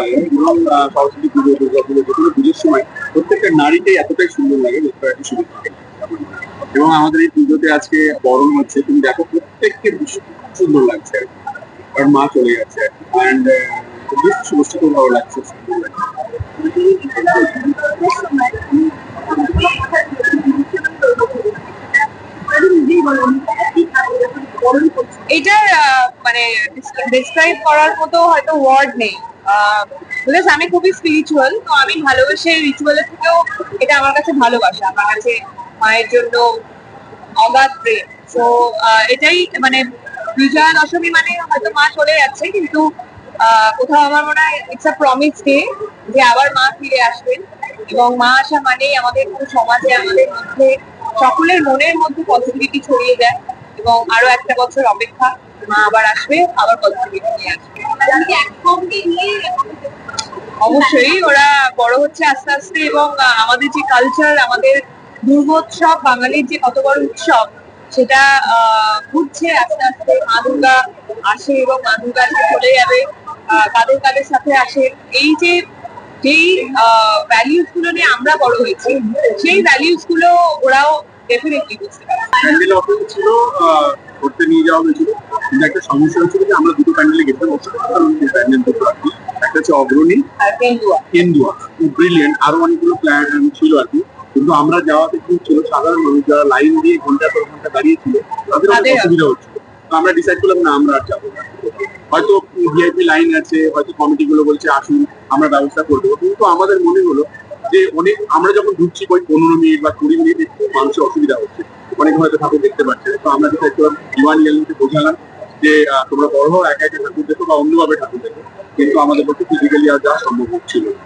লাগে এবং সরস্বতী পুজো, দুর্গা পুজো, যেগুলো পুজোর সময় প্রত্যেকটা নারীটাই এতটাই সুন্দর লাগে যেটা একটু সুন্দর থাকে। এবং আমাদের এই পুজোতে আজকে বরণ হচ্ছে, তুমি দেখো প্রত্যেককে ভীষণ সুন্দর লাগছে আর কি। কারণ মা চলে যাচ্ছে অ্যান্ড বেশ সমস্ত ভালো লাগছে, সুন্দর লাগছে। এটার মানে ডিসক্রাইব করার মতো হয়তো ওয়ার্ড নেই। বিকজ আমি খুবই স্পিরিচুয়াল, তো আমি ভালোবাসি রিচুয়ালের থেকেও এটা আমার কাছে ভালোবাসা, আমার কাছে মায়ের জন্য অগাধ প্রেম। তো এটাই মানে বিজয়া দশমী মানে হয়তো মা চলে যাচ্ছে, কিন্তু কোথাও আমার মনে হয় ইটস আ প্রমিস ডে যে আবার মা ফিরে আসবেন। এবং মা আসা মানেই আমাদের পুরো সমাজে, আমাদের মধ্যে, সকলের মনের মধ্যে পজিটিভিটি ছড়িয়ে যায়। এবং আরো একটা বছর অপেক্ষা, মা আবার আসবে, আবার পজিটিভিটি নিয়ে আসবে। অবশ্যই ওরা বড় হচ্ছে আস্তে আস্তে, এবং আমাদের যে কালচার, আমাদের দুর্গোৎসব, বাঙালির যে কত বড় উৎসব, সেটা ঘুরছে আস্তে আস্তে। মা দুর্গা আসে এবং মা দুর্গা আজকে চলে যাবে, কাদের কাদের সাথে আসে। এই যে যেই ভ্যালিউজ গুলো নিয়ে আমরা বড় হয়েছি, সেই ভ্যালিউজ গুলো ওরাও ডেফিনেটলি বুঝতে পারে। প্যান্ডেল অফিস ছিল, ঘুরতে নিয়ে যাওয়া হয়েছিল, কিন্তু একটা সমস্যা হচ্ছিল যে আমরা দুটো প্যান্ডেলে গেতে পারছিলাম, কারণ প্যান্ডেল দুটো আর কি। একটা হচ্ছে অগ্রণী, আর কেন্দুয়া কেন্দুয়া, ব্রিলিয়েন্ট, আরো অনেকগুলো প্ল্যান ছিল আর কি। কিন্তু আমরা যাওয়াতে কি ছিল, সাধারণ মানুষ যারা লাইন দিয়ে ঘন্টার পর ঘন্টা দাঁড়িয়ে ছিল, তাদের অনেক অসুবিধা হচ্ছিল। তো আমরা ডিসাইড করলাম না, আমরা আর যাবো না। হয়তো ভিআইপি লাইন আছে, হয়তো কমিটি গুলো বলছে আসুন, আমরা ব্যবস্থা করে দেবো, কিন্তু আমাদের মনে হলো যে অনেক আমরা যখন ঢুকছি ওই 15 মিনিট বা 20 মিনিট একটু মানুষের অসুবিধা হচ্ছে, অনেক হয়তো ঠাকুর দেখতে পাচ্ছে না। তো আমরা ডিসাইড করলাম, ইউয়ান ইয়ালকে বোঝালাম যে তোমরা বড় হও, একা একা ঠাকুর দেখো বা অন্যভাবে ঠাকুর দেখো, কিন্তু আমাদের পক্ষে ফিজিক্যালি আর যাওয়া সম্ভব হচ্ছিল না।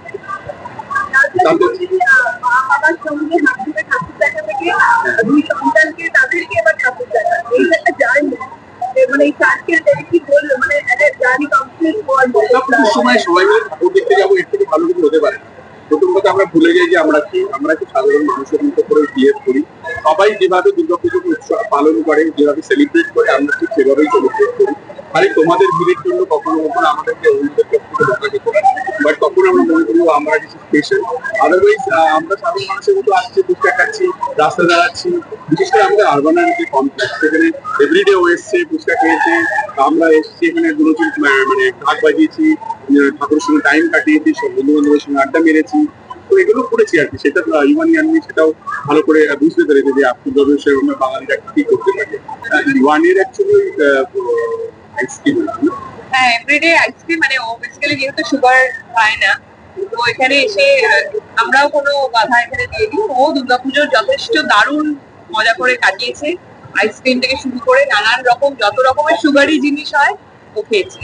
সময় সবাই মিলে ঠাকুর দেখতে যাবো, এর থেকে ভালো কিছু হতে পারে না। প্রথম কথা আমরা ভুলে যাই যে আমরা কি, আমরা কি সাধারণ মানুষের মতো করে বিহেভ করি। সবাই যেভাবে দুর্গাপুজোকে উৎসব পালন করে, যেভাবে সেলিব্রেট করে, আমরা ঠিক সেভাবেই সেলিব্রেট করি। খালি তোমাদের ভিড়ের জন্য কখনো কখনো আমাদেরকে অন্যদের কাছ থেকে বোকা যেতে পারে, বাট তখন আমরা মনে করি আমরা কিছু স্পেশাল। আদারওয়াইজ আমরা সাধারণ মানুষের মতো আসছি, ফুচকা খাচ্ছি, রাস্তা দাঁড়াচ্ছি। বিশেষ করে আমাদের আরবানের যে কমপ্লেক্স, সেখানে এভরিডে ও এসছে, ফুচকা খেয়েছে, আমরা এসছি এখানে দুজন মানে ঢাক বাজিয়েছি, ঠাকুরের সঙ্গে টাইম কাটিয়েছি, সব বন্ধু বান্ধবের সঙ্গে আড্ডা মেরেছি। তো এগুলো করেছি আর কি। সেটা ইউয়ান ইয়াননি সেটাও ভালো করে বুঝতে পেরেছে যে আপনি সেরকম বাঙালিরা কি করতে পারে। ইউয়ানের অ্যাকচুয়ালি আইসক্রিম, হ্যাঁ, এভরিডে আইসক্রিম, মানে ও বেসিক্যালি যেহেতু সুগার খায় না, তো এখানে এসে আমরাও কোনো বাধা এখানে দিয়ে দিই। ও দুর্গাপুজোর যথেষ্ট দারুণ মজা করে কাটিয়েছে, আইসক্রিম থেকে শুরু করে নানান রকম যত রকমের সুগারি জিনিস হয় ও খেয়েছে।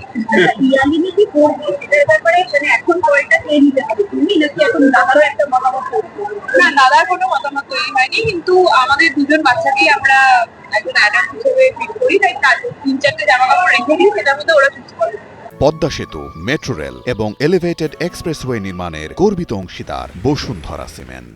না, দাদার কোনো মতামত তৈরি হয়নি, কিন্তু আমাদের দুজন বাচ্চাকেই আমরা একজন অ্যাডাল্ট হিসেবে ট্রিট করি, তাই তার 3-4টে জামা কাপড় রেখে দিই, সেটার মধ্যে ওরা চুজ করে। পদ্মা সেতু, মেট্রো রেল এবং এলিভেটেড এক্সপ্রেসওয়ে নির্মাণের গর্বিত অংশীদার বসুন্ধরা সিমেন্ট।